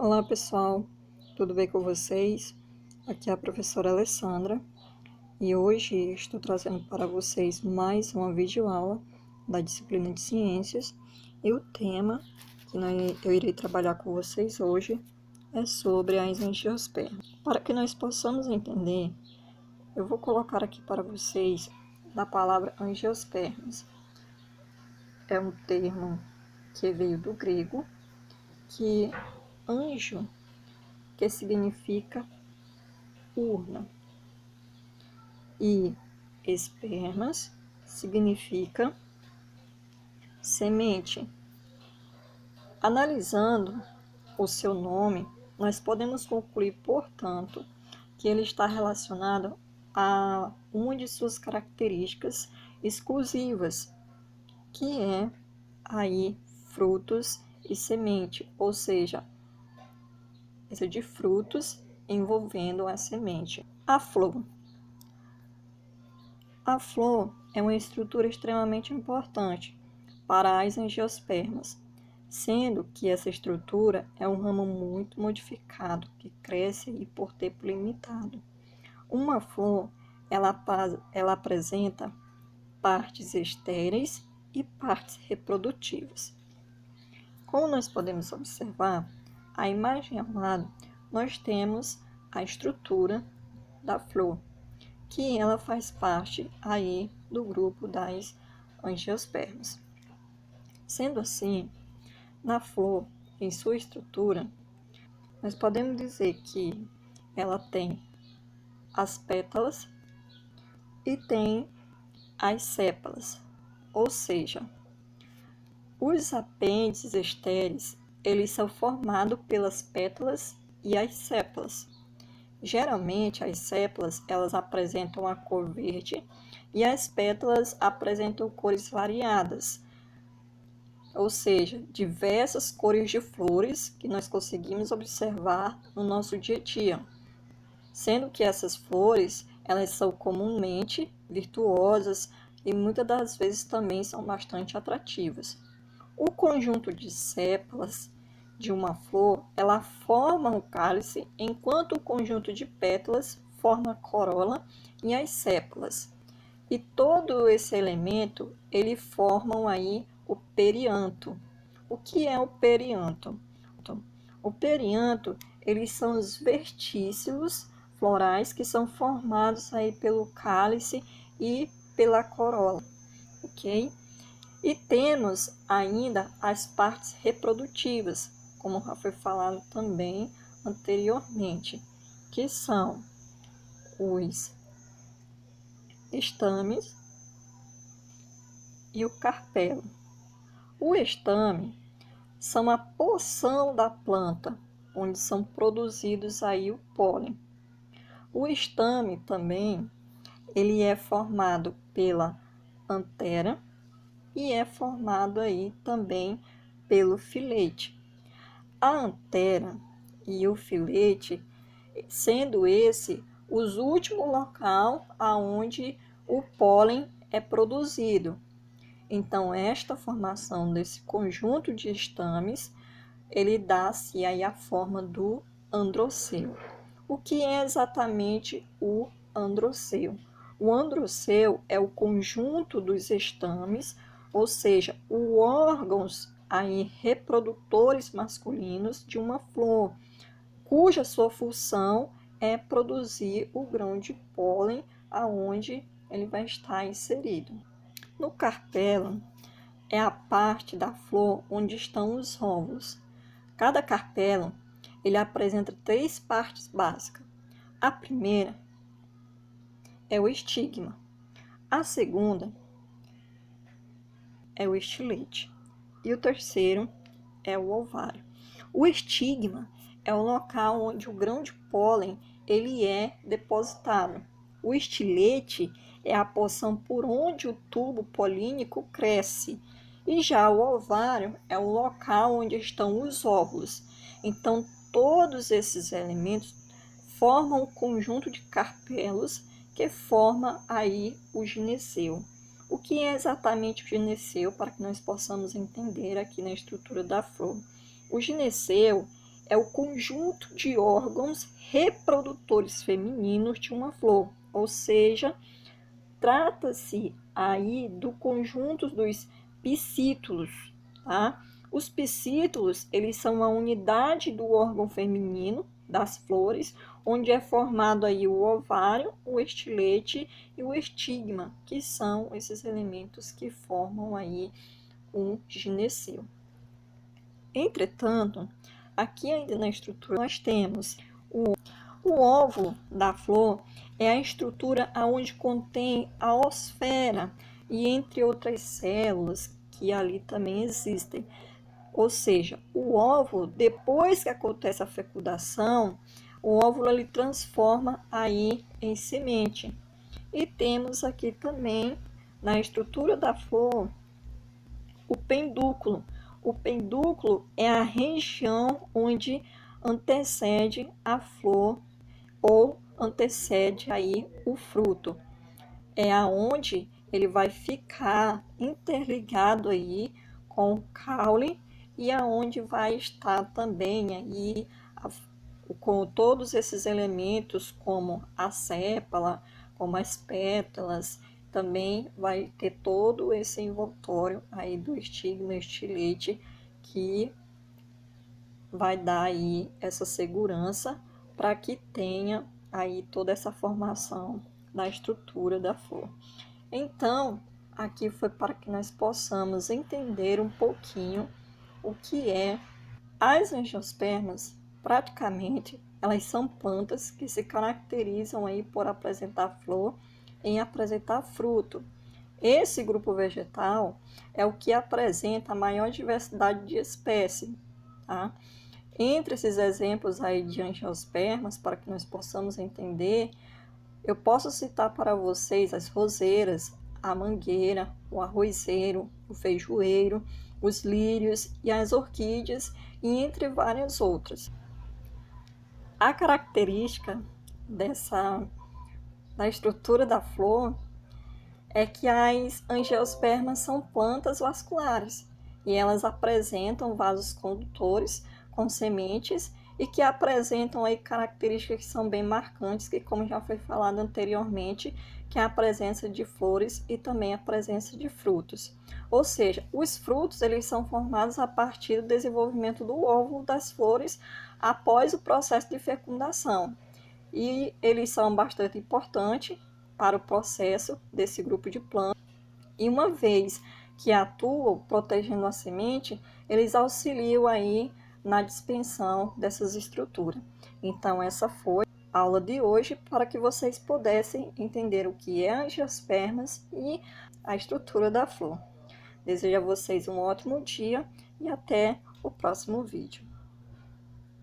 Olá pessoal, tudo bem com vocês? Aqui é a professora Alessandra e hoje estou trazendo para vocês mais uma videoaula da disciplina de Ciências e o tema que eu irei trabalhar com vocês hoje é sobre as angiospermas. Para que nós possamos entender, eu vou colocar aqui para vocês a palavra angiospermas. É um termo que veio do grego, que anjo, que significa urna, e espermas significa semente. Analisando o seu nome, nós podemos concluir, portanto, que ele está relacionado a uma de suas características exclusivas, que é aí frutos e semente, ou seja, essa de frutos envolvendo a semente. A flor. A flor é uma estrutura extremamente importante para as angiospermas, sendo que essa estrutura é um ramo muito modificado que cresce por tempo limitado. Uma flor, ela apresenta partes estéreis e partes reprodutivas. Como nós podemos observar, a imagem ao lado, nós temos a estrutura da flor, que ela faz parte aí do grupo das angiospermas. Sendo assim, na flor, em sua estrutura, nós podemos dizer que ela tem as pétalas e tem as sépalas, ou seja, os apêndices estéreis, eles são formados pelas pétalas e as sépalas. Geralmente, as sépalas, elas apresentam a cor verde e as pétalas apresentam cores variadas, ou seja, diversas cores de flores que nós conseguimos observar no nosso dia a dia. Sendo que essas flores, elas são comumente virtuosas e muitas das vezes também são bastante atrativas. O conjunto de sépalas de uma flor, ela forma o cálice, enquanto o conjunto de pétalas forma a corola e as sépalas. E todo esse elemento, ele formam aí o perianto. O que é o perianto? O perianto, eles são os vertíceos florais que são formados aí pelo cálice e pela corola, ok? E temos ainda as partes reprodutivas, como já foi falado também anteriormente, que são os estames e o carpelo. O estame são a porção da planta onde são produzidos aí o pólen. O estame também, ele é formado pela antera e é formado aí também pelo filete. A antera e o filete, sendo esse os últimos local aonde o pólen é produzido. Então, esta formação desse conjunto de estames, ele dá-se aí a forma do androceu. O que é exatamente o androceu? O androceu é o conjunto dos estames, ou seja, os órgãos aí reprodutores masculinos de uma flor, cuja sua função é produzir o grão de pólen aonde ele vai estar inserido. No carpelo é a parte da flor onde estão os óvulos. Cada carpelo ele apresenta 3 partes básicas. A primeira é o estigma. A segunda é o estilete. E o terceiro é o ovário. O estigma é o local onde o grão de pólen ele é depositado. O estilete é a porção por onde o tubo polínico cresce. E já o ovário é o local onde estão os óvulos. Então, todos esses elementos formam um conjunto de carpelos que forma aí o gineceu. O que é exatamente o gineceu, para que nós possamos entender aqui na estrutura da flor? O gineceu é o conjunto de órgãos reprodutores femininos de uma flor, ou seja, trata-se aí do conjunto dos piscítulos, tá? Os piscítulos, eles são a unidade do órgão feminino das flores, onde é formado aí o ovário, o estilete e o estigma, que são esses elementos que formam aí um gineceu. Entretanto, aqui ainda na estrutura nós temos o óvulo da flor, é a estrutura onde contém a osfera e entre outras células que ali também existem. Ou seja, o óvulo, depois que acontece a fecundação, o óvulo ele transforma aí em semente. E temos aqui também na estrutura da flor o pendúculo. O pendúculo é a região onde antecede a flor ou antecede aí o fruto. É aonde ele vai ficar interligado aí com o caule e aonde vai estar também aí com todos esses elementos como a sépala, como as pétalas, também vai ter todo esse envoltório aí do estigma estilete que vai dar aí essa segurança para que tenha aí toda essa formação na estrutura da flor. Então, aqui foi para que nós possamos entender um pouquinho o que é as angiospermas. Praticamente, elas são plantas que se caracterizam aí por apresentar flor em apresentar fruto. Esse grupo vegetal é o que apresenta a maior diversidade de espécies, tá? Entre esses exemplos aí de angiospermas, para que nós possamos entender, eu posso citar para vocês as roseiras, a mangueira, o arrozeiro, o feijoeiro, os lírios e as orquídeas, e entre várias outras. A característica da estrutura da flor é que as angiospermas são plantas vasculares e elas apresentam vasos condutores com sementes e que apresentam aí características que são bem marcantes, que como já foi falado anteriormente, que é a presença de flores e também a presença de frutos. Ou seja, os frutos eles são formados a partir do desenvolvimento do óvulo das flores após o processo de fecundação. E eles são bastante importantes para o processo desse grupo de plantas. E uma vez que atuam protegendo a semente, eles auxiliam aí na dispersão dessas estruturas. Então, essa foi a aula de hoje para que vocês pudessem entender o que é angiospermas e a estrutura da flor. Desejo a vocês um ótimo dia e até o próximo vídeo.